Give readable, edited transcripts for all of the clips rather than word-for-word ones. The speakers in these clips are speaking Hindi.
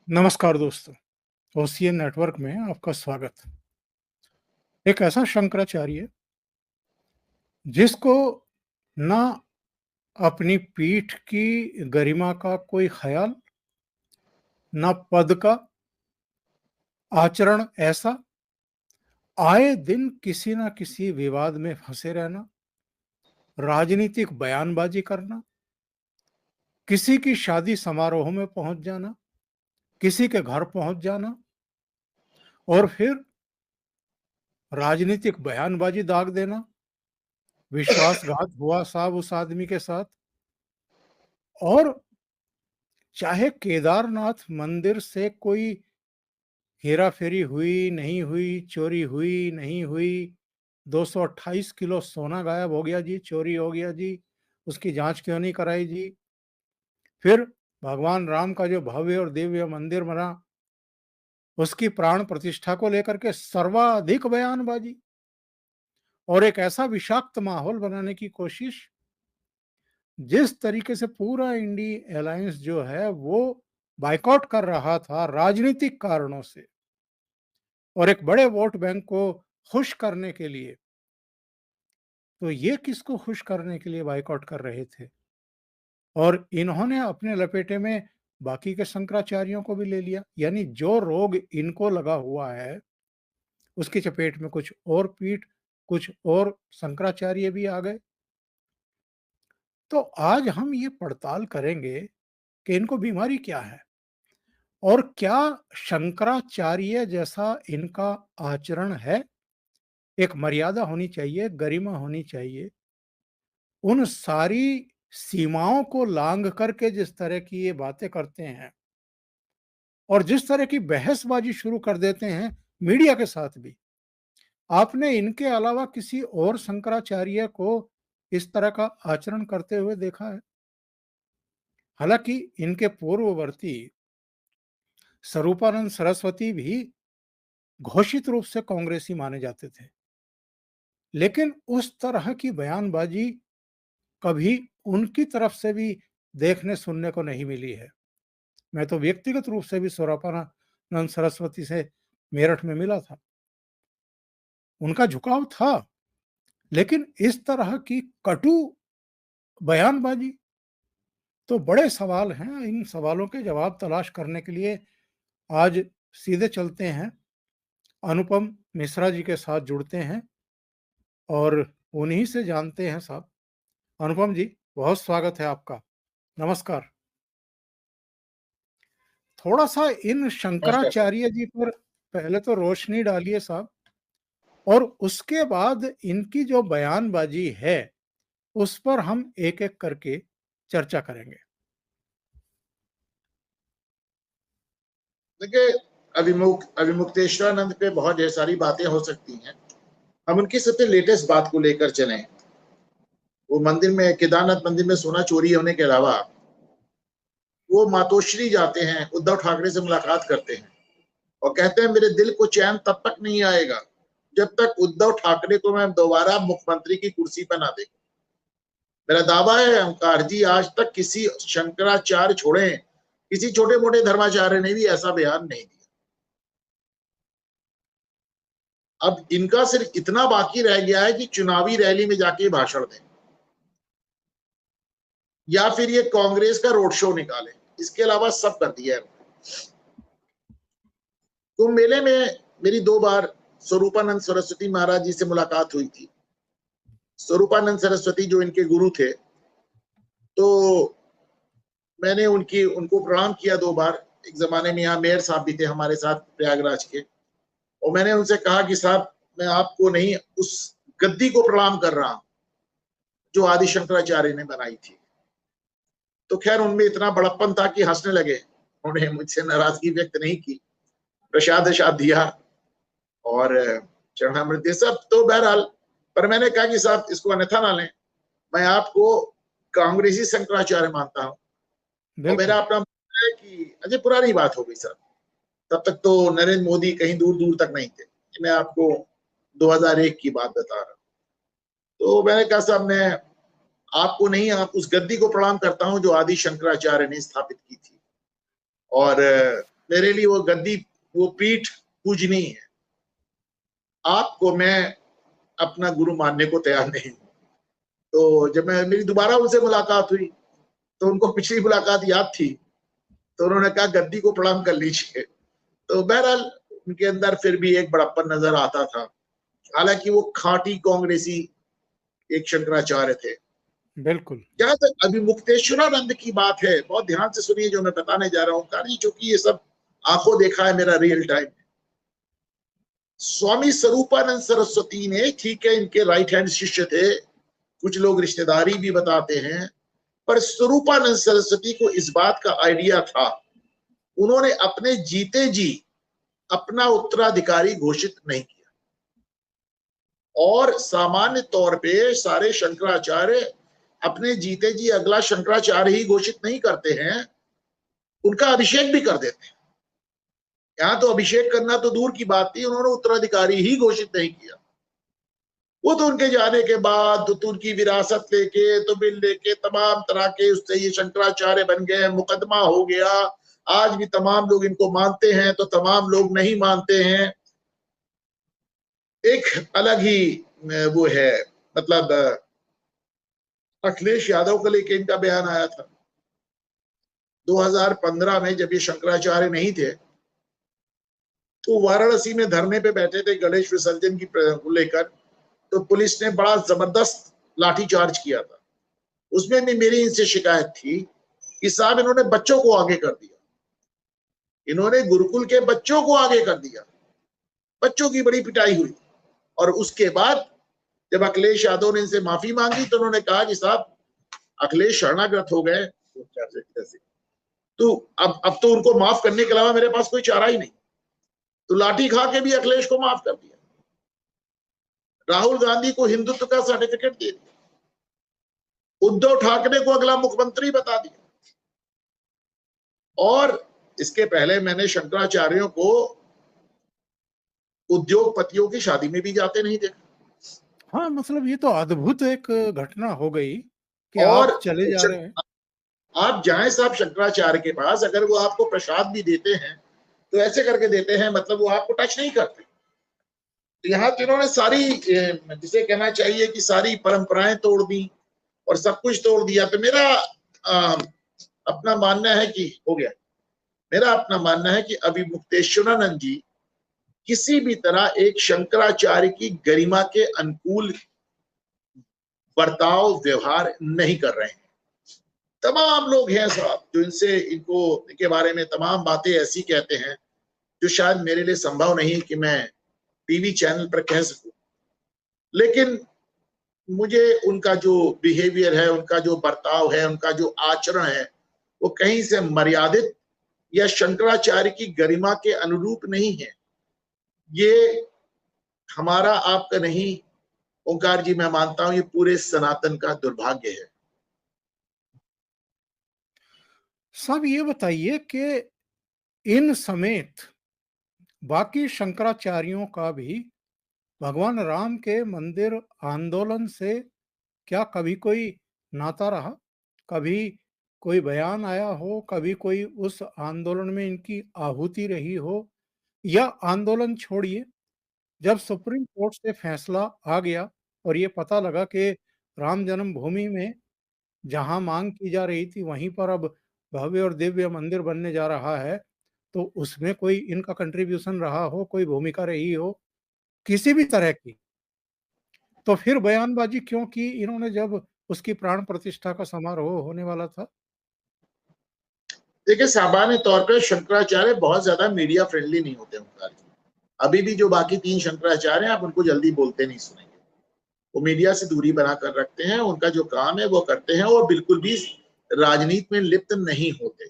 नमस्कार दोस्तों, ओसीएन नेटवर्क में आपका स्वागत। एक ऐसा शंकराचार्य जिसको ना अपनी पीठ की गरिमा का कोई ख़्याल, ना पद का, आचरण ऐसा, आए दिन किसी न किसी विवाद में फँसे रहना, राजनीतिक बयानबाजी करना, किसी की शादी समारोह में पहुँच जाना, किसी के घर पहुँच जाना और फिर राजनीतिक बयानबाजी दाग देना, विश्वासघात हुआ साहब उस आदमी के साथ। और चाहे केदारनाथ मंदिर से कोई हेरा-फेरी हुई, नहीं हुई, चोरी हुई, नहीं हुई, 228 किलो सोना गायब हो गया जी, चोरी हो गया जी, उसकी जाँच क्यों नहीं कराई जी? फिर भगवान राम का जो भव्य और दिव्य मंदिर बना, उसकी प्राण प्रतिष्ठा को लेकर के सर्वाधिक बयानबाजी और एक ऐसा विषाक्त माहौल बनाने की कोशिश, जिस तरीके से पूरा इंडी अलायंस जो है वो बायकॉट कर रहा था राजनीतिक कारणों से और एक बड़े वोट बैंक को खुश करने के लिए, तो ये किसको खुश करने के लिए बायकॉट कर रहे थे? और इन्होंने अपने लपेटे में बाकी के शंकराचार्यों को भी ले लिया, यानी जो रोग इनको लगा हुआ है, उसकी चपेट में कुछ और पीठ, कुछ और शंकराचार्य भी आ गए। तो आज हम ये पड़ताल करेंगे कि इनको बीमारी क्या है और क्या शंकराचार्य जैसा इनका आचरण है? एक मर्यादा होनी चाहिए, गरिमा होनी चाहिए। उन सारी सीमाओं को लांघ करके जिस तरह की ये बातें करते हैं और जिस तरह की बहसबाजी शुरू कर देते हैं मीडिया के साथ भी, आपने इनके अलावा किसी और शंकराचार्य को इस तरह का आचरण करते हुए देखा है? हालांकि इनके पूर्ववर्ती स्वरूपानंद सरस्वती भी घोषित रूप से कांग्रेसी माने जाते थे, लेकिन उस तरह की बयानबाजी कभी उनकी तरफ से भी देखने सुनने को नहीं मिली है। मैं तो व्यक्तिगत रूप से भी स्वरूपानंद सरस्वती से मेरठ में मिला था। उनका झुकाव था, लेकिन इस तरह की कटु बयानबाजी, तो बड़े सवाल हैं। इन सवालों के जवाब तलाश करने के लिए आज सीधे चलते हैं, अनुपम मिश्रा जी के साथ जुड़ते हैं और उन्हीं से जानते हैं साहब। अनुपम जी, बहुत स्वागत है आपका। नमस्कार। थोड़ा-सा इन नमस्कार सर। शंकराचार्य जी पर पहले तो रोशनी डालिए साहब और उसके बाद इनकी जो बयानबाजी है, उस पर हम एक-एक करके चर्चा करेंगे। देखिए, अभिमुक्तेश्वरानंद पे बहुत ढेर सारी बातें हो सकती हैं। हम उनकी सबसे लेटेस्ट बात को लेकर चलें। वो मंदिर में, केदारनाथ मंदिर में सोना चोरी होने के अलावा वो मातोश्री जाते हैं, उद्धव ठाकरे से मुलाकात करते हैं और कहते हैं मेरे दिल को चैन तब तक नहीं आएगा जब तक उद्धव ठाकरे को मैं दोबारा मुख्यमंत्री की कुर्सी पर ना देखूं। मेरा दावा है ओंकार जी, आज तक किसी शंकराचार्य छोड़े, किसी छोटे मोटे धर्माचार्य ने भी ऐसा बयान नहीं दिया। अब इनका सिर्फ इतना बाकी रह गया है कि चुनावी रैली में जाके भाषण दें या फिर ये कांग्रेस का रोड शो निकालें। इसके अलावा सब कर दिया है। कुंभ मेले में मेरी 2 बार स्वरूपानंद सरस्वती महाराज जी से मुलाकात हुई थी। स्वरूपानंद सरस्वती जो इनके गुरु थे, तो मैंने उनको प्रणाम किया 2 बार। एक जमाने में यहाँ मेयर साहब भी थे हमारे साथ प्रयागराज के, और मैंने उनसे कहा कि साहब, मैं आपको नहीं, उस गद्दी को प्रणाम कर रहा हूं जो आदि शंकराचार्य ने बनाई थी। तो खैर उनमें इतना बड़प्पन था कि हंसने लगे। उन्होंने मुझसे नाराजगी व्यक्त नहीं की, प्रसाद दिया और चरणामृत सब। तो बहरहाल, पर मैंने कहा कि साहब इसको अन्यथा ना लें, मैं आपको कांग्रेसी शंकराचार्य मानता हूं और मेरा बिल्कुल। अपना है कि अजय, पुरानी बात हो गई साहब। तब तक तो नरेंद्र मोदी कहीं दूर दूर तक नहीं थे। मैं आपको 2001 की बात बता रहा हूं। तो मैंने कहा साहब, मैं आपको नहीं, आप उस गद्दी को प्रणाम करता हूं जो आदि शंकराचार्य ने स्थापित की थी। और मेरे लिए वो गद्दी, वो पीठ पूजनीय है। आपको मैं अपना गुरु मानने को तैयार नहीं हूं। तो जब मेरी दोबारा उनसे मुलाकात हुई तो उनको पिछली मुलाकात याद थी, तो उन्होंने कहा गद्दी को प्रणाम कर लीजिए। तो बहरहाल उनके अंदर फिर भी एक बड़प्पन नजर आता था, हालांकि वो खांटी कांग्रेसी एक शंकराचार्य थे। बिल्कुल। जहां तक अभी मुक्तेश्वरानंद की बात है, बहुत ध्यान से सुनिए जो मैं बताने जा रहा हूँ कार्य, चूंकि ये सब आंखों देखा है मेरा रियल टाइम। स्वामी स्वरूपानंद सरस्वती ने, ठीक है इनके राइट हैंड शिष्य थे, कुछ लोग रिश्तेदारी भी बताते हैं, पर स्वरूपानंद सरस्वती को इस बात का आइडिया था, उन्होंने अपने जीते जी अपना उत्तराधिकारी घोषित नहीं किया। और सामान्य तौर पे सारे शंकराचार्य अपने जीते जी अगला शंकराचार्य ही घोषित नहीं करते हैं, उनका अभिषेक भी कर देते हैं। यहां तो अभिषेक करना तो दूर की बात थी, उन्होंने उत्तराधिकारी ही घोषित नहीं किया। वो तो उनके जाने के बाद तो उनकी विरासत लेके, तो बिल लेके, तमाम तरह के उससे ये शंकराचार्य बन गए, मुकदमा हो गया। आज भी तमाम लोग इनको मानते हैं तो तमाम लोग नहीं मानते हैं। एक अलग ही वो है, मतलब अखिलेश यादव को लेके इनका बयान आया था 2015 में, जब ये शंकराचार्य नहीं थे, तो वाराणसी में धरने पे बैठे थे गणेश विसर्जन की लेकर, तो पुलिस ने बड़ा जबरदस्त लाठीचार्ज किया था। उसमें भी मेरी इनसे शिकायत थी कि साहब इन्होंने बच्चों को आगे कर दिया, इन्होंने गुरुकुल के बच्चों को आगे कर दिया, बच्चों की बड़ी पिटाई हुई। और उसके बाद जब अखिलेश यादव ने इनसे माफी मांगी तो उन्होंने कहा कि साहब अखिलेश शरणागत हो गए, तो अब तो उनको माफ करने के अलावा मेरे पास कोई चारा ही नहीं। तो लाठी खा के भी अखिलेश को माफ कर दिया, राहुल गांधी को हिंदुत्व का सर्टिफिकेट दे दिया, उद्धव ठाकरे को अगला मुख्यमंत्री बता दिया। और इसके पहले मैंने शंकराचार्यों को उद्योगपतियों की शादी में भी जाते नहीं देखा। हाँ, मतलब ये तो अद्भुत एक घटना हो गई कि और आप चले जा रहे हैं। आप जाएं साहब शंकराचार्य के पास, अगर वो आपको प्रसाद भी देते हैं तो ऐसे करके देते हैं, मतलब वो आपको टच नहीं करते। तो यहाँ तो इन्होंने सारी, जिसे कहना चाहिए कि सारी परंपराएं तोड़ दी और सब कुछ तोड़ दिया। तो मेरा अपना मानना है कि हो गया, मेरा अपना मानना है कि अभी मुक्तेश्वरानंद जी किसी भी तरह एक शंकराचार्य की गरिमा के अनुकूल बर्ताव व्यवहार नहीं कर रहे हैं। तमाम लोग हैं साहब जो इनके बारे में तमाम बातें ऐसी कहते हैं जो शायद मेरे लिए संभव नहीं कि मैं टीवी चैनल पर कह सकूं, लेकिन मुझे उनका जो बिहेवियर है, उनका जो बर्ताव है, उनका जो आचरण है, वो कहीं से मर्यादित या शंकराचार्य की गरिमा के अनुरूप नहीं है। ये हमारा आपका नहीं ओंकार जी, मैं मानता हूं ये पूरे सनातन का दुर्भाग्य है। सब ये बताइए कि इन समेत बाकी शंकराचार्यों का भी भगवान राम के मंदिर आंदोलन से क्या कभी कोई नाता रहा? कभी कोई बयान आया हो, कभी कोई उस आंदोलन में इनकी आहुति रही हो? या आंदोलन छोड़िए, जब सुप्रीम कोर्ट से फैसला आ गया और ये पता लगा कि राम जन्मभूमि में जहाँ मांग की जा रही थी वहीं पर अब भव्य और दिव्य मंदिर बनने जा रहा है, तो उसमें कोई इनका कंट्रीब्यूशन रहा हो, कोई भूमिका रही हो, किसी भी तरह की, तो फिर बयानबाजी क्यों की इन्होंने जब उसकी प्राण प्रतिष्ठा का समारोह होने वाला था? देखिए सामान्य तौर पर शंकराचार्य बहुत ज्यादा मीडिया फ्रेंडली नहीं होते ओंकार जी। अभी भी जो बाकी 3 शंकराचार्य हैं आप उनको जल्दी बोलते नहीं सुनेंगे, वो मीडिया से दूरी बनाकर रखते हैं, उनका जो काम है वो करते हैं और बिल्कुल भी राजनीति में लिप्त नहीं होते,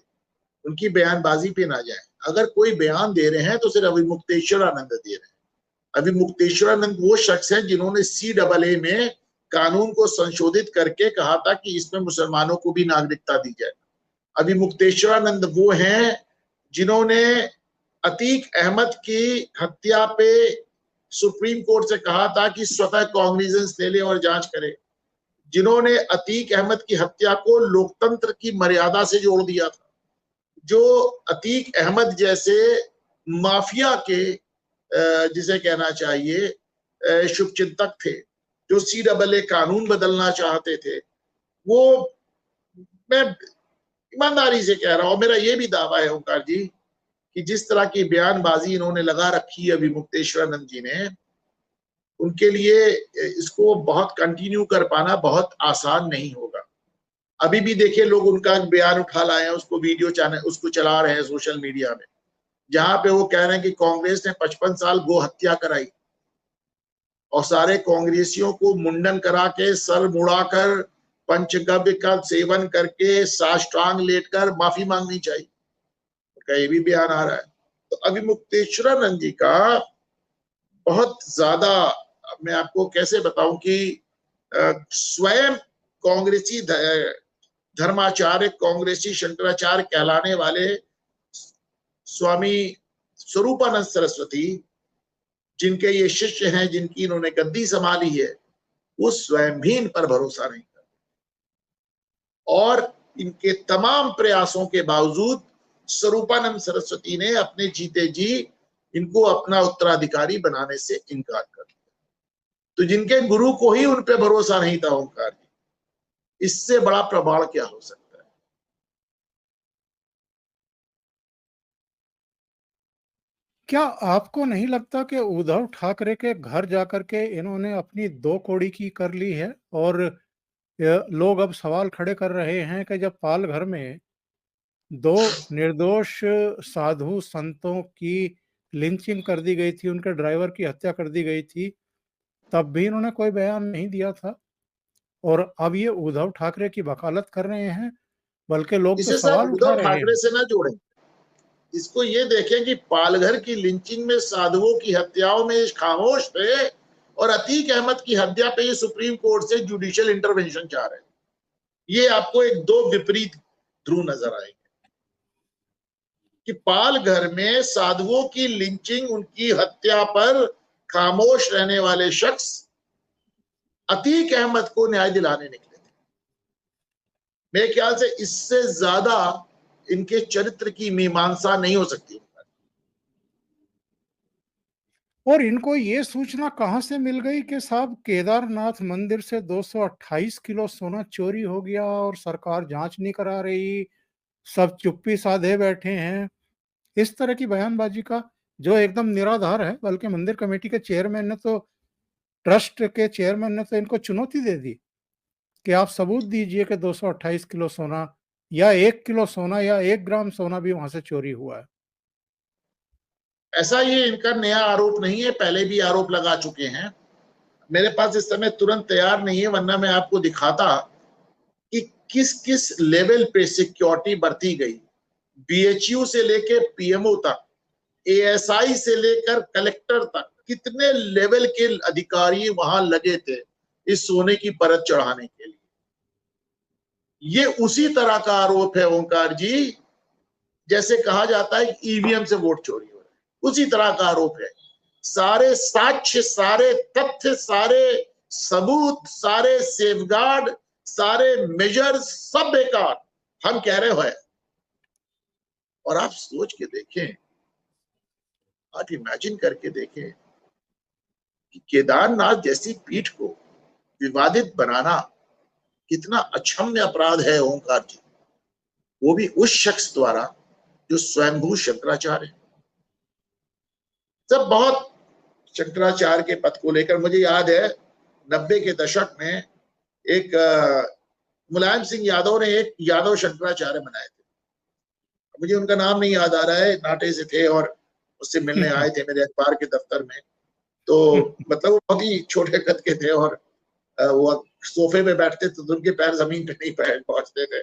उनकी बयानबाजी पे ना जाए। अगर कोई बयान दे रहे हैं तो सिर्फ अभिमुक्तेश्वरानंद दे रहे हैं। अभिमुक्तेश्वरानंद वो शख्स है जिन्होंने CAA में कानून को संशोधित करके कहा था कि इसमें मुसलमानों को भी नागरिकता दी जाए। अभिमुक्तेश्वरानंद वो हैं जिन्होंने अतीक अहमद की हत्या पे सुप्रीम कोर्ट से कहा था कि स्वतः कॉग्निजेंस ले ले और जांच करे, जिन्होंने अतीक अहमद की हत्या को लोकतंत्र की मर्यादा से जोड़ दिया था, जो अतीक अहमद जैसे माफिया के जिसे कहना चाहिए शुभचिंतक थे, जो CAA कानून बदलना चाहते थे, वो मैं ईमानदारी से कह रहा हूं, मेरा ये भी दावा है ओंकार जी कि जिस तरह की बयानबाजी इन्होंने लगा रखी है अभी मुक्तेश्वरानंद जी ने, उनके लिए इसको बहुत कंटिन्यू कर पाना बहुत आसान नहीं होगा। अभी भी देखिए लोग उनका बयान उठा लाए हैं, उसको वीडियो चैनल उसको चला रहे हैं सोशल मीडिया में, जहां पे वो कह रहे हैं कि कांग्रेस ने 55 साल गो हत्या कराई और सारे कांग्रेसियों को मुंडन करा के सर मुड़ाकर पंचगव्य का सेवन करके साष्टांग लेटकर माफी मांगनी चाहिए, उनका ये भी बयान आ रहा है। तो अभी मुक्तेश्वरानंद जी का बहुत ज्यादा, मैं आपको कैसे बताऊं कि स्वयं कांग्रेसी धर्माचार्य, कांग्रेसी शंकराचार्य कहलाने वाले स्वामी स्वरूपानंद सरस्वती, जिनके ये शिष्य हैं, जिनकी इन्होंने गद्दी संभाली है, वो स्वयं भी इन पर भरोसा नहीं करते और इनके तमाम प्रयासों के बावजूद स्वरूपानंद सरस्वती ने अपने जीते जी इनको अपना उत्तराधिकारी बनाने से इनकार कर दिया। तो जिनके गुरु को ही उन पे भरोसा नहीं था ओंकार जी, इससे बड़ा प्रमाण क्या हो सकता है? क्या आपको नहीं लगता कि उद्धव ठाकरे के घर जाकर के इन्होंने अपनी दो कौड़ी की कर ली है? और लोग अब सवाल खड़े कर रहे हैं कि जब पालघर में 2 निर्दोष साधु संतों की लिंचिंग कर दी गई थी, उनके ड्राइवर की हत्या कर दी गई थी, तब भी इन्होंने कोई बयान नहीं दिया था और अब ये उद्धव ठाकरे की वकालत कर रहे हैं, बल्कि लोग तो इसे सवाल सब उठा उद्धव रहे ठाकरे हैं। से ना जोड़ें, इसको ये देखें कि पालघर की लिंचिंग में साधुओं की हत्याओं में खामोश थे और अतीक अहमद की हत्या पे ये सुप्रीम कोर्ट से जुडिशियल इंटरवेंशन चाह रहे हैं। ये आपको एक दो विपरीत ध्रुव नजर आएंगे कि पालघर में साधुओं की लिंचिंग, उनकी हत्या पर खामोश रहने वाले शख्स अतीक अहमद को न्याय दिलाने निकले थे। मेरे ख्याल से इससे ज्यादा इनके चरित्र की मीमांसा नहीं हो सकती। और इनको ये सूचना कहां से मिल गई कि साहब केदारनाथ मंदिर से 228 किलो सोना चोरी हो गया और सरकार जांच नहीं करा रही, सब चुप्पी साधे बैठे हैं? इस तरह की बयानबाजी का, जो एकदम निराधार है, बल्कि मंदिर कमेटी के चेयरमैन ने तो, ट्रस्ट के चेयरमैन ने तो इनको चुनौती दे दी कि आप सबूत दीजिए कि 228 किलो सोना या 1 किलो सोना या 1 ग्राम सोना भी वहां से चोरी हुआ है। ऐसा ये इनका नया आरोप नहीं है, पहले भी आरोप लगा चुके हैं। मेरे पास इस समय तुरंत तैयार नहीं है, वरना मैं आपको दिखाता कि किस किस लेवल पे सिक्योरिटी बरती गई, BHU से लेकर PMO तक, ASI से लेकर कलेक्टर तक, कितने लेवल के अधिकारी वहां लगे थे इस सोने की परत चढ़ाने के लिए। ये उसी तरह का आरोप है ओंकार जी, जैसे कहा जाता है कि EVM से वोट चोरी हो रहा है, उसी तरह का आरोप है। सारे साक्ष्य, सारे तथ्य, सारे सबूत, सारे सेफगार्ड, सारे मेजर सब बेकार, हम कह रहे हैं। और आप सोच के देखें, आप इमेजिन करके देखें कि केदारनाथ जैसी पीठ को विवादित बनाना कितना अक्षम्य अपराध है ओंकार जी, वो भी उस शख्स द्वारा जो स्वयंभू शंकराचार्य। सब बहुत शंकराचार्य के पद को लेकर, मुझे याद है 90 के दशक में एक मुलायम सिंह यादव ने एक यादव शंकराचार्य बनाए थे, मुझे उनका नाम नहीं याद आ रहा है, नाटे से थे और उससे मिलने आए थे मेरे अखबार के दफ्तर में। तो मतलब वो बहुत ही छोटे कद के थे और वो सोफे पे बैठते तो उनके पैर जमीन पे नहीं पहुंचते थे,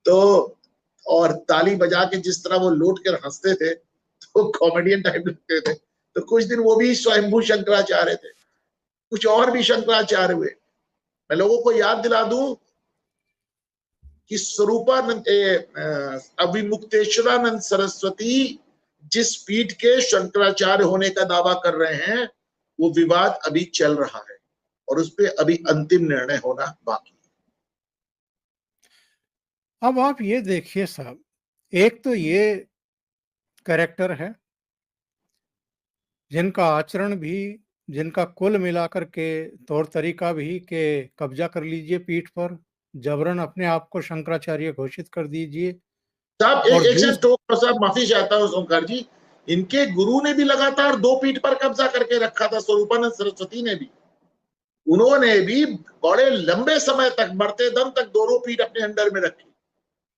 तो और ताली बजा के जिस तरह वो लौट कर हंसते थे तो कॉमेडियन टाइप लगते थे। तो कुछ दिन वो भी स्वयंभू शंकराचार्य थे, कुछ और भी शंकराचार्य हुए। मैं लोगों को याद दिला दूं कि स्वरूपानंद अभिमुक्तेश्वरानंद सरस्वती जिस पीठ के शंकराचार्य होने का दावा कर रहे हैं, वो विवाद अभी चल रहा है और उस पर अभी अंतिम निर्णय होना बाकी है। अब आप ये देखिए साहब, एक तो ये कैरेक्टर है जिनका आचरण भी, जिनका कुल मिलाकर के तौर तरीका भी कि कब्जा कर लीजिए पीठ पर, जबरन अपने आप को शंकराचार्य घोषित कर दीजिए। साहब और एक सेकंड तो साहब माफी चाहता हूँ ओंकार जी, इनके गुरु ने भी लगातार 2 पीठ पर कब्जा करके रखा था, स्वरूपानंद सरस्वती ने भी। उन्होंने भी बड़े लंबे समय तक, मरते दम तक दोनों पीठ अपने अंडर में रखी।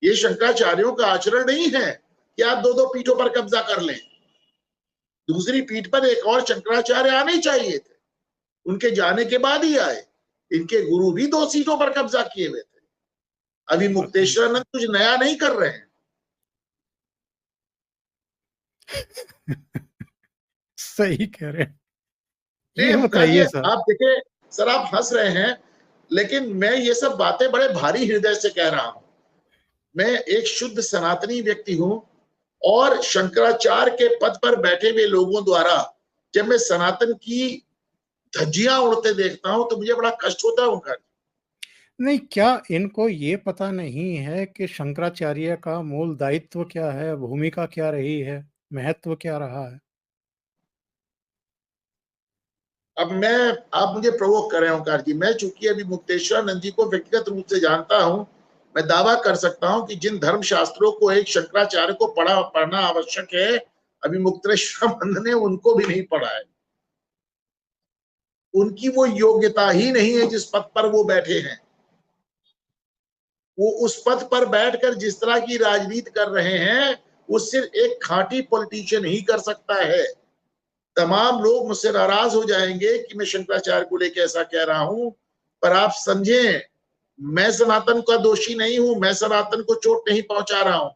ये शंकराचार्यों का आचरण नहीं है कि आप 2-2 पीठों पर कब्जा कर लें। दूसरी पीठ पर एक और शंकराचार्य आने चाहिए थे, उनके जाने के बाद ही आए। इनके गुरु भी 2 सीटों पर कब्जा किए हुए थे। अभी मुक्तेश्वरानंद कुछ नया नहीं कर रहे हैं। सही कह रहे हैं। ये नहीं बताइए सर। आप देखिए सर, आप हंस रहे हैं, लेकिन मैं ये सब बातें बड़े भारी हृदय से कह रहा हूं। मैं एक शुद्ध सनातनी व्यक्ति हूं, और शंकराचार्य के पद पर बैठे हुए लोगों द्वारा जब मैं सनातन की धज्जियां उड़ते देखता हूं तो मुझे बड़ा कष्ट होता है उनका। नहीं, क्या इनको ये पता नहीं है कि शंकराचार्य का मूल दायित्व क्या है, भूमिका क्या रही है, महत्व क्या रहा है? अब आप मुझे प्रवोक कर रहे हो ओंकार जी। मैं चूंकि अभी मुक्तेश्वरानंद जी को व्यक्तिगत रूप से जानता हूं, मैं दावा कर सकता हूं कि जिन धर्म शास्त्रों को एक शंकराचार्य को पढ़ना आवश्यक है, अभी मुक्तेश्वरानंद ने उनको भी नहीं पढ़ा है। उनकी वो योग्यता ही नहीं है जिस पद पर वो बैठे हैं। वो उस पद पर बैठकर जिस तरह की राजनीति कर रहे हैं, वो सिर्फ एक खांटी पॉलिटिशियन ही कर सकता है। तमाम लोग मुझसे नाराज हो जाएंगे कि मैं शंकराचार्य को लेकर ऐसा कह रहा हूं, पर आप समझें, मैं सनातन का दोषी नहीं हूं, मैं सनातन को चोट नहीं पहुंचा रहा हूं।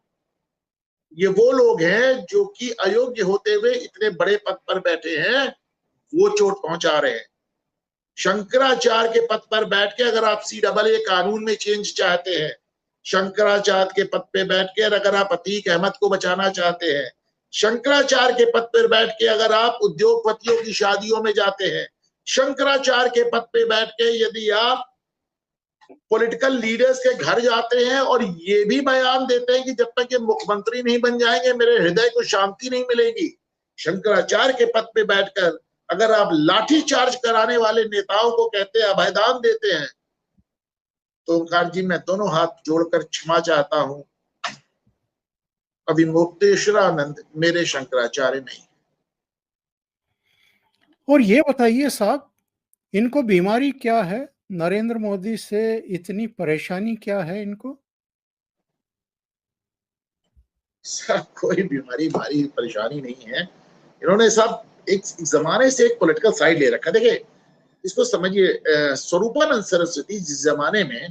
ये वो लोग हैं जो कि अयोग्य होते हुए इतने बड़े पद पर बैठे हैं, वो चोट पहुंचा रहे हैं। शंकराचार्य के पद पर बैठ के अगर आप CAA कानून में चेंज चाहते हैं, शंकराचार्य के पद पे बैठ के अगर आप अतीक अहमद को बचाना चाहते हैं, शंकराचार्य के पद पर बैठ के अगर आप उद्योगपतियों की शादियों में जाते हैं, शंकराचार्य के पद पे बैठ के यदि आप पॉलिटिकल लीडर्स के घर जाते हैं और ये भी बयान देते हैं कि जब तक ये मुख्यमंत्री नहीं बन जाएंगे मेरे हृदय को शांति नहीं मिलेगी, शंकराचार्य के पद पे बैठकर अगर आप लाठी चार्ज कराने वाले नेताओं को कहते हैं, अभयदान देते हैं, तो ओंकार जी मैं दोनों हाथ जोड़कर क्षमा चाहता हूं। अभी मुक्तेश्वरानंद मेरे शंकराचार्य नहीं। और ये बताइए साहब, इनको बीमारी क्या है? नरेंद्र मोदी से इतनी परेशानी क्या है इनको? सर कोई बीमारी भारी परेशानी नहीं है। इन्होंने सब एक जमाने से एक पॉलिटिकल साइड ले रखा। देखिए इसको समझिए, स्वरूपानंद सरस्वती जिस जमाने में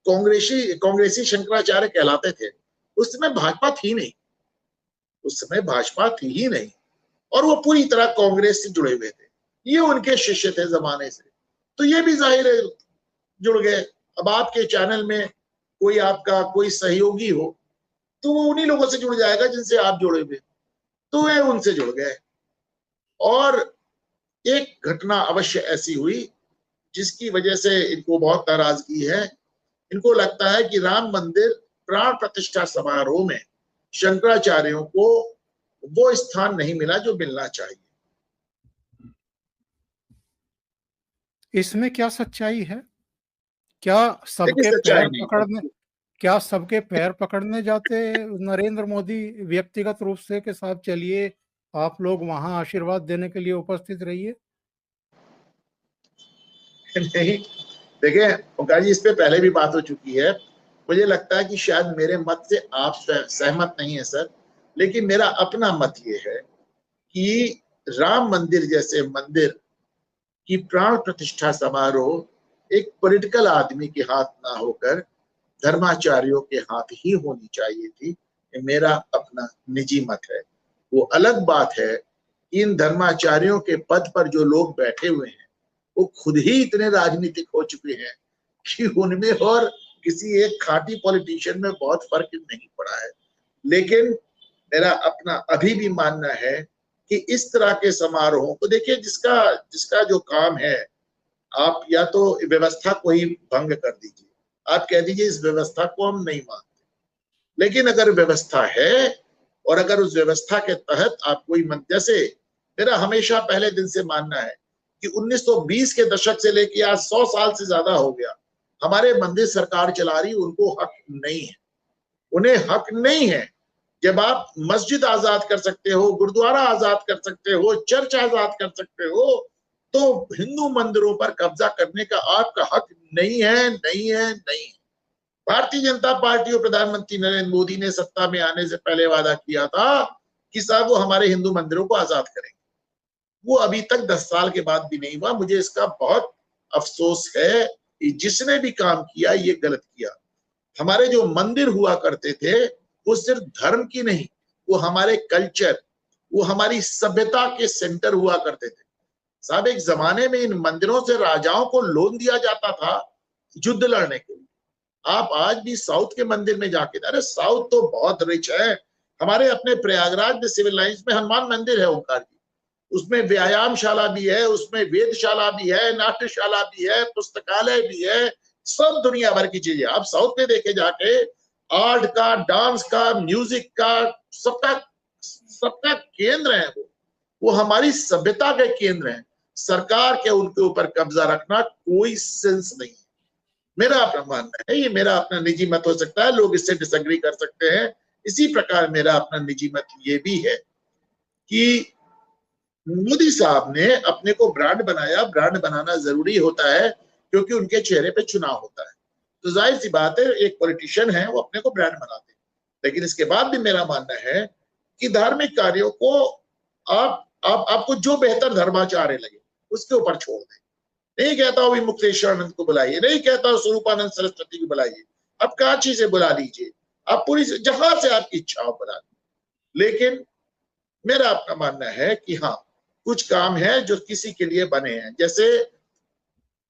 कांग्रेसी शंकराचार्य कहलाते थे, उस समय भाजपा थी नहीं, उस समय भाजपा थी ही नहीं, और वो पूरी तरह कांग्रेस से जुड़े हुए थे। ये उनके शिष्य थे जमाने से, तो ये भी जाहिर है जुड़ गए। अब आपके चैनल में कोई आपका कोई सहयोगी हो तो वो उन्हीं लोगों से जुड़ जाएगा जिनसे आप जुड़े हुए, तो वे उनसे जुड़ गए। और एक घटना अवश्य ऐसी हुई जिसकी वजह से इनको बहुत नाराजगी है। इनको लगता है कि राम मंदिर प्राण प्रतिष्ठा समारोह में शंकराचार्यों को वो स्थान नहीं मिला जो मिलना चाहिए। इसमें क्या सच्चाई है? क्या देखिए सबके सच्चाई पैर पकड़ने नहीं, क्या सबके पैर पकड़ने जाते नरेंद्र मोदी व्यक्तिगत रूप से के साथ, चलिए आप लोग वहां आशीर्वाद देने के लिए उपस्थित रहिए? नहीं। देखिए ओंकार जी, इस पे पहले भी बात हो चुकी है। मुझे लगता है कि शायद मेरे मत से आप सहमत नहीं है सर, लेकिन मेरा अपना मत ये है कि राम मंदिर जैसे मंदिर की प्राण प्रतिष्ठा समारोह एक पॉलिटिकल आदमी के हाथ ना होकर धर्माचार्यों के हाथ ही होनी चाहिए थी। ये मेरा अपना निजी मत है। वो अलग बात है कि इन धर्माचार्यों के पद पर जो लोग बैठे हुए हैं वो खुद ही इतने राजनीतिक हो चुके हैं कि उनमें और किसी एक खाटी पॉलिटिशियन में बहुत फर्क नहीं पड़ा है। लेकिन मेरा अपना अभी भी मानना है कि इस तरह के समारोहों को देखिए, जिसका जिसका जो काम है, आप या तो व्यवस्था को ही भंग कर दीजिए, आप कह दीजिए इस व्यवस्था को हम नहीं मानते, लेकिन अगर व्यवस्था है और अगर उस व्यवस्था के तहत आप कोई जैसे मेरा हमेशा पहले दिन से मानना है कि 1920 के दशक से लेकर आज 100 साल से ज्यादा हो गया हमारे मंदिर सरकार चला रही, उनको हक नहीं है, उन्हें हक नहीं है। जब आप मस्जिद आजाद कर सकते हो, गुरुद्वारा आजाद कर सकते हो, चर्च आजाद कर सकते हो, तो हिंदू मंदिरों पर कब्जा करने का आपका हक नहीं है, नहीं है, नहीं है। भारतीय जनता पार्टी और प्रधानमंत्री नरेंद्र मोदी ने सत्ता में आने से पहले वादा किया था कि साहब वो हमारे हिंदू मंदिरों को आजाद करेंगे। वो अभी तक 10 साल के बाद भी नहीं हुआ। मुझे इसका बहुत अफसोस है कि जिसने भी काम किया ये गलत किया। हमारे जो मंदिर हुआ करते थे वो सिर्फ धर्म की नहीं, वो हमारे कल्चर, वो हमारी सभ्यता के सेंटर हुआ करते थे। साहब एक जमाने में इन मंदिरों से राजाओं को लोन दिया जाता था युद्ध लड़ने के लिए। आप आज भी साउथ के मंदिर में जाके, अरे साउथ तो बहुत रिच है। हमारे अपने प्रयागराज में सिविल लाइंस में हनुमान मंदिर है ओंकार जी, उसमें व्यायामशाला भी है, उसमें वेदशाला भी है, नाट्यशाला भी है, पुस्तकालय भी है, सब दुनिया भर की चीजें। आप साउथ में देखे जाके आर्ट का, डांस का, म्यूजिक का, सबका सबका केंद्र है वो हमारी सभ्यता के केंद्र है। सरकार के उनके ऊपर कब्जा रखना कोई सेंस नहीं है। मेरा अपना मानना है, ये मेरा अपना निजी मत हो सकता है, लोग इससे डिसएग्री कर सकते हैं। इसी प्रकार मेरा अपना निजी मत ये भी है कि मोदी साहब ने अपने को ब्रांड बनाया। ब्रांड बनाना जरूरी होता है क्योंकि उनके चेहरे पे चुनाव होता है, तो जाहिर सी बात है एक पॉलिटिशियन है वो अपने को ब्रांड बनाते हैं। लेकिन इसके बाद भी मेरा मानना है कि धार्मिक कार्यों को आपको जो बेहतर धर्माचार्य लगे उसके ऊपर छोड़ दें। नहीं कहता हूं मुक्तेश्वरानंद को बुलाइए, नहीं कहता हूं स्वरूपानंद सरस्वती को बुलाइए, आप कांची से बुला लीजिए, आप पूरी जहां से आपकी इच्छा हो बुला लीजिए। लेकिन मेरा अपना मानना है कि हाँ कुछ काम है जो किसी के लिए बने हैं। जैसे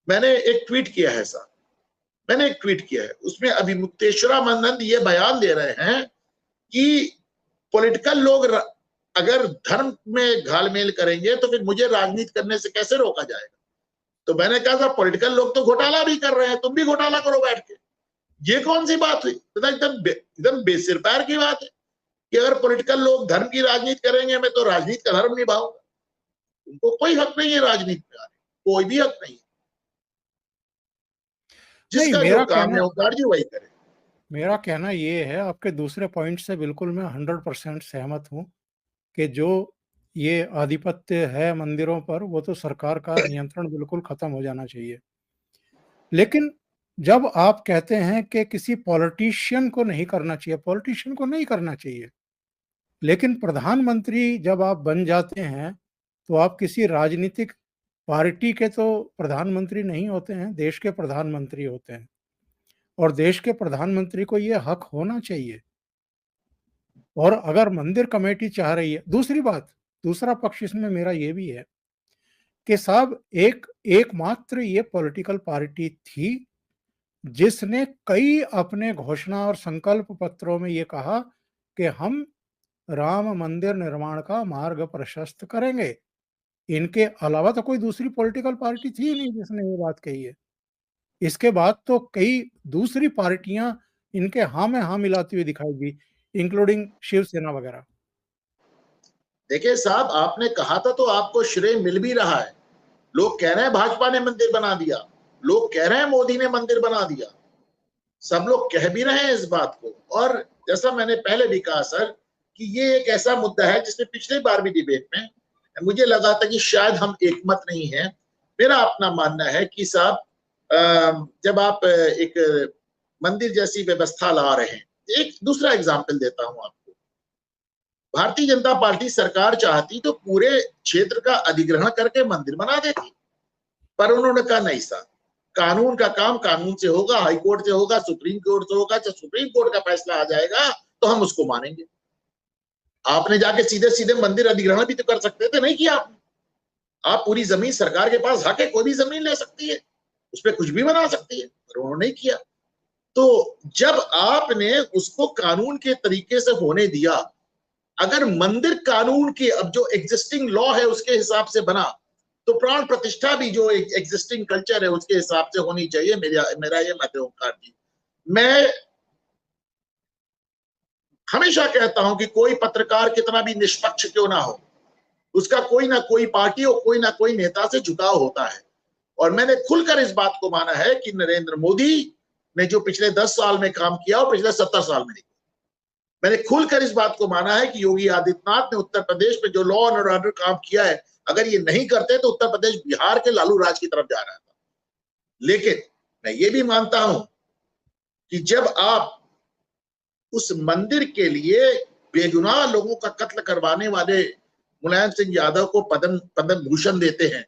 मैंने एक ट्वीट किया है साहब, मैंने एक ट्वीट किया है, उसमें अभी मुक्तेश्वरानंद ये बयान दे रहे हैं कि पॉलिटिकल लोग अगर धर्म में घालमेल करेंगे तो फिर मुझे राजनीति करने से कैसे रोका जाएगा। तो मैंने कहा था पॉलिटिकल लोग तो घोटाला भी कर रहे हैं, तुम भी घोटाला करो बैठ के। ये कौन सी बात हुई? एकदम बेसिर पैर की बात है कि अगर पॉलिटिकल लोग धर्म की राजनीति करेंगे मैं तो राजनीति का धर्म निभाऊंगा। उनको कोई हक नहीं है राजनीति में आने, कोई भी हक नहीं है। जिसका जो काम है ओंकार जी वही करे। मेरा कहना ये है, आपके दूसरे पॉइंट से बिल्कुल मैं 100% सहमत हूं कि जो ये आधिपत्य है मंदिरों पर वो तो सरकार का नियंत्रण बिल्कुल खत्म हो जाना चाहिए। लेकिन जब आप कहते हैं कि किसी पॉलिटिशियन को नहीं करना चाहिए, पॉलिटिशियन को नहीं करना चाहिए, लेकिन प्रधानमंत्री जब आप बन जाते हैं तो आप किसी राजनीतिक पार्टी के तो प्रधानमंत्री नहीं होते हैं, देश के प्रधानमंत्री होते हैं और देश के प्रधानमंत्री को ये हक होना चाहिए। और अगर मंदिर कमेटी चाह रही है, दूसरी बात, दूसरा पक्ष इसमें मेरा ये भी है कि साहब एकमात्र ये पॉलिटिकल पार्टी थी जिसने कई अपने घोषणा और संकल्प पत्रों में ये कहा कि हम राम मंदिर निर्माण का मार्ग प्रशस्त करेंगे। इनके अलावा तो कोई दूसरी पॉलिटिकल पार्टी थी नहीं जिसने ये बात कही है। इसके बाद तो कई दूसरी पार्टियां इनके हाँ में हाँ मिलाती हुई दिखाई दी, इंक्लूडिंग शिवसेना वगैरह। देखिए साहब आपने कहा था तो आपको श्रेय मिल भी रहा है। लोग कह रहे हैं भाजपा ने मंदिर बना दिया, लोग कह रहे हैं मोदी ने मंदिर बना दिया, सब लोग कह भी रहे हैं इस बात को। और जैसा मैंने पहले भी कहा सर कि ये एक ऐसा मुद्दा है जिसमें पिछली बार भी डिबेट में मुझे लगा था कि शायद हम एकमत नहीं है। मेरा अपना मानना है कि साहब जब आप एक मंदिर जैसी व्यवस्था ला रहे हैं, एक दूसरा एग्जाम्पल देता हूं आपको। भारतीय जनता पार्टी सरकार चाहती तो पूरे क्षेत्र का अधिग्रहण करके मंदिर बना देती, पर उन्होंने कहा नहीं साहब, कानून का काम कानून से होगा, हाई कोर्ट से होगा, सुप्रीम कोर्ट से होगा, चाहे सुप्रीम कोर्ट का फैसला आ जाएगा तो हम उसको मानेंगे। आपने जाके सीधे सीधे मंदिर अधिग्रहण भी तो कर सकते थे, नहीं किया आपने। आप पूरी जमीन, सरकार के पास हक है, कोई भी जमीन ले सकती है, उस पर कुछ भी बना सकती है, पर उन्होंने नहीं किया। तो जब आपने उसको कानून के तरीके से होने दिया, अगर मंदिर कानून के अब जो एग्जिस्टिंग लॉ है उसके हिसाब से बना तो प्राण प्रतिष्ठा भी जो एग्जिस्टिंग कल्चर है उसके हिसाब से होनी चाहिए। मेरा ये मत है ओंकार जी। मैं हमेशा कहता हूं कि कोई पत्रकार कितना भी निष्पक्ष क्यों ना हो, उसका कोई ना कोई पार्टी और कोई ना कोई नेता से झुकाव होता है। और मैंने खुलकर इस बात को माना है कि नरेंद्र मोदी ने जो पिछले 10 साल में काम किया और पिछले 70 साल में नहीं। मैंने खुलकर इस बात को माना है कि योगी आदित्यनाथ ने उत्तर प्रदेश में जो लॉ एंड ऑर्डर काम किया है, अगर ये नहीं करते तो उत्तर प्रदेश बिहार के लालू राज की तरफ जा रहा था। लेकिन मैं ये भी मानता हूं कि जब आप उस मंदिर के लिए बेगुनाह लोगों का कत्ल करवाने वाले मुलायम सिंह यादव को पद्म भूषण देते हैं,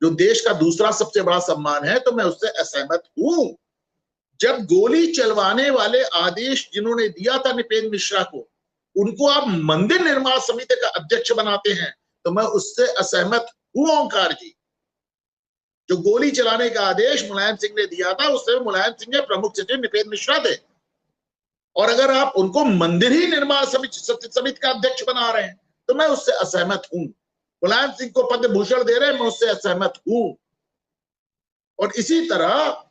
जो देश का दूसरा सबसे बड़ा सम्मान है, तो मैं उससे असहमत हूं। जब गोली चलवाने वाले आदेश जिन्होंने दिया था निपेंद्र मिश्रा को, उनको आप मंदिर निर्माण समिति का अध्यक्ष बनाते हैं, तो मैं उससे असहमत हूं। ओंकार जी, जो गोली चलाने का आदेश मुलायम सिंह ने दिया था, उससे मुलायम सिंह के प्रमुख सचिव निपेंद्र मिश्रा थे। और अगर आप उनको मंदिर ही निर्माण समिति का अध्यक्ष बना रहे हैं, तो मैं उससे असहमत हूं। मुलायम सिंह को पद्म भूषण दे रहे हैं, मैं उससे असहमत हूं। और इसी तरह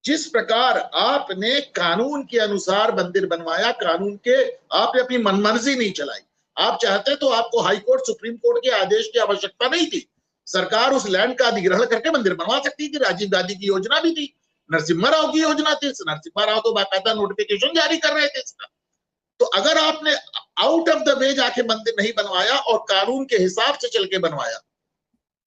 जिस प्रकार आपने कानून के अनुसार मंदिर बनवाया, कानून के आपने अपनी मनमर्जी नहीं चलाई। आप चाहते तो आपको हाई कोर्ट, सुप्रीम कोर्ट के आदेश की आवश्यकता नहीं थी। सरकार उस लैंड का अधिग्रहण करके मंदिर बनवा सकती थी। राजीव गांधी की योजना भी थी, नरसिम्हा राव की योजना थी। नरसिम्हा राव तो बाकायदा नोटिफिकेशन जारी कर रहे थे इसका। तो अगर आपने आउट ऑफ द वे जाके मंदिर नहीं बनवाया और कानून के हिसाब से चल के बनवाया,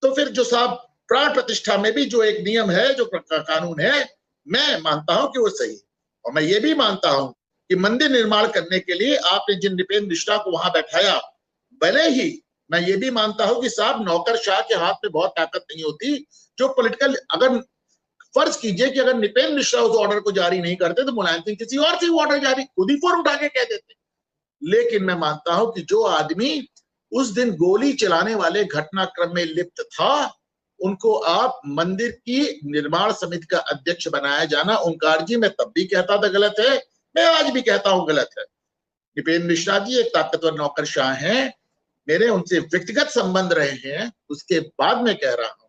तो फिर जो साहब प्राण प्रतिष्ठा में भी जो एक नियम है, जो कानून है, मैं मानता हूं कि वो सही है। और मैं ये भी मानता हूं कि मंदिर निर्माण करने के लिए आपने जिन निपेंद्र मिश्रा को वहां बैठाया, भले ही मैं ये भी मानता हूं कि साहब नौकरशाह के हाथ में बहुत ताकत नहीं होती। जो पॉलिटिकल, अगर फर्ज कीजिए कि अगर निपेंद्र मिश्रा उस ऑर्डर को जारी नहीं करते, तो मुलायम सिंह किसी और से ऑर्डर जारी खुद ही फोन उठा के कह देते। लेकिन मैं मानता हूं कि जो आदमी उस दिन गोली चलाने वाले घटनाक्रम में लिप्त था, उनको आप मंदिर की निर्माण समिति का अध्यक्ष बनाया जाना, ओंकार जी, मैं तब भी कहता था गलत है, मैं आज भी कहता हूं गलत है। निपेंद्र मिश्रा जी एक ताकतवर नौकरशाह हैं, मेरे उनसे व्यक्तिगत संबंध रहे हैं। उसके बाद मैं कह रहा हूं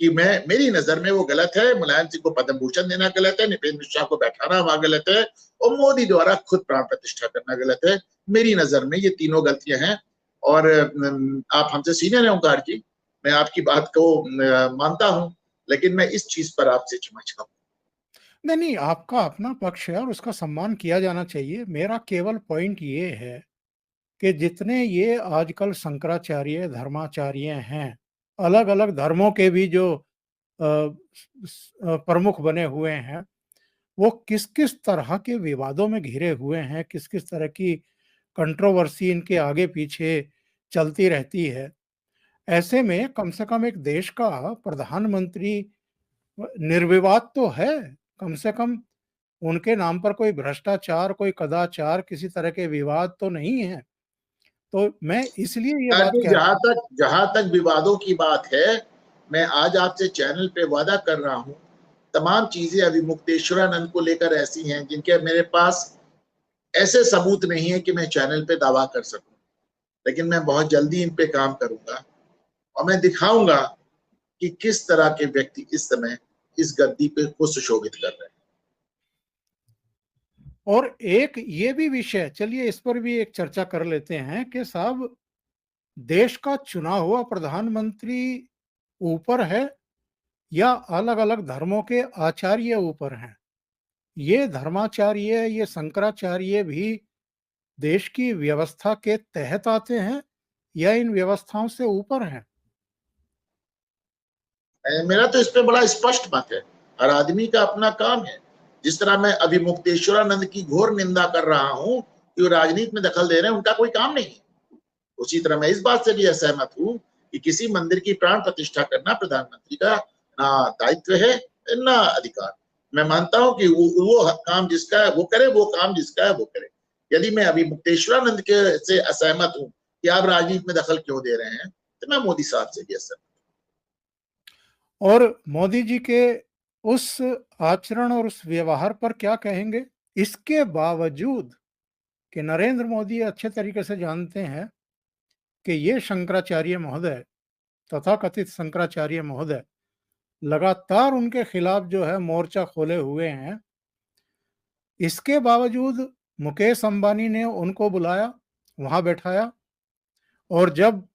कि मेरी नजर में वो गलत है। मुलायम सिंह को पद्म भूषण देना गलत है, निपेंद्र मिश्रा को बैठाना वहां गलत है, और मोदी द्वारा खुद प्राण प्रतिष्ठा करना गलत है। मेरी नजर में ये तीनों गलतियां हैं। और आप हमसे सीनियर हैं ओंकार जी, मैं आपकी बात को मानता हूं, लेकिन मैं इस चीज पर आपसे क्षमा चाहूंगा। नहीं, आपका अपना पक्ष है और उसका सम्मान किया जाना चाहिए। मेरा केवल पॉइंट ये है कि जितने ये आजकल शंकराचार्य, धर्माचार्य हैं, अलग-अलग धर्मों के भी जो प्रमुख बने हुए हैं, वो किस-किस तरह के विवादों में घिरे हुए हैं, किस-किस तरह की कंट्रोवर्सी इनके आगे-पीछे चलती रहती है। ऐसे में कम से कम एक देश का प्रधानमंत्री निर्विवाद तो है, कम से कम उनके नाम पर कोई भ्रष्टाचार, कोई कदाचार, किसी तरह के विवाद तो नहीं है। तो मैं इसलिए ये बात कह रहा हूँ। जहां तक विवादों की बात है, मैं आज आपसे चैनल पे वादा कर रहा हूं, तमाम चीजें अभिमुक्तेश्वरानंद को लेकर ऐसी हैं जिनके मेरे पास ऐसे सबूत नहीं है कि मैं चैनल पे दावा कर सकूं, लेकिन मैं बहुत जल्दी इन पे काम करूंगा और मैं दिखाऊंगा कि किस तरह के व्यक्ति इस समय इस गद्दी पे को सुशोभित कर रहे हैं। और एक ये भी विषय, चलिए इस पर भी एक चर्चा कर लेते हैं कि साहब, देश का चुना हुआ प्रधानमंत्री ऊपर है या अलग-अलग धर्मों के आचार्य ऊपर हैं? ये धर्माचार्य, ये शंकराचार्य भी देश की व्यवस्था के तहत आते हैं या इन व्यवस्थाओं से ऊपर हैं? मेरा तो इस पे बड़ा स्पष्ट मत है। हर आदमी का अपना काम है। जिस तरह मैं अभिमुक्तेश्वरानंद की घोर निंदा कर रहा हूं कि वो राजनीति में दखल दे रहे हैं, उनका कोई काम नहीं, उसी तरह मैं इस बात से भी असहमत हूं कि किसी मंदिर की प्राण प्रतिष्ठा करना प्रधानमंत्री का ना दायित्व है ना अधिकार। मैं मानता हूं कि वो काम जिसका है वो करे, वो काम जिसका है वो करे। यदि मैं अभिमुक्तेश्वरानंद के से असहमत हूं कि आप राजनीति में दखल क्यों दे रहे हैं, तो मैं मोदी साहब से भी असहमत। और मोदी जी के उस आचरण और उस व्यवहार पर क्या कहेंगे? इसके बावजूद कि नरेंद्र मोदी अच्छे तरीके से जानते हैं कि ये शंकराचार्य महोदय, तथाकथित शंकराचार्य महोदय, लगातार उनके खिलाफ जो है मोर्चा खोले हुए हैं। इसके बावजूद मुकेश अंबानी ने उनको बुलाया, वहां बैठाया, और जब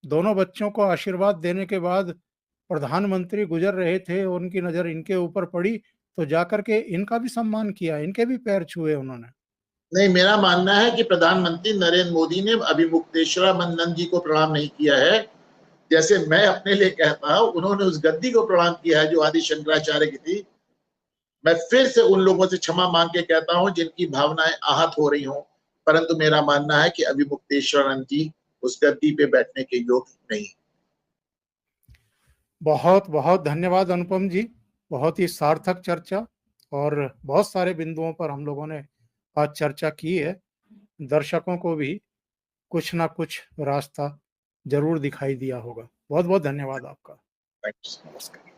दोनों बच्चों को आशीर्वाद देने के बाद प्रधानमंत्री गुजर रहे थे, उनकी नजर इनके ऊपर पड़ी, तो जाकर के इनका भी सम्मान किया, इनके भी पैर छुए उन्होंने। नहीं, मेरा मानना है कि प्रधानमंत्री नरेंद्र मोदी ने अभिमुक्तेश्वरानंद जी को प्रणाम नहीं किया है। जैसे मैं अपने लिए कहता हूं, उन्होंने उस गद्दी को प्रणाम किया है जो आदि शंकराचार्य की थी। मैं फिर से उन लोगों से क्षमा मांग के कहता हूं जिनकी भावनाएं आहत हो रही हों, परंतु मेरा मानना है कि अभिमुक्तेश्वरानंद जी उस गद्दी पे बैठने के योग्य नहीं। बहुत बहुत धन्यवाद अनुपम जी, बहुत ही सार्थक चर्चा, और बहुत सारे बिंदुओं पर हम लोगों ने आज चर्चा की है। दर्शकों को भी कुछ ना कुछ रास्ता जरूर दिखाई दिया होगा। बहुत बहुत धन्यवाद आपका। थैंक्स। नमस्कार।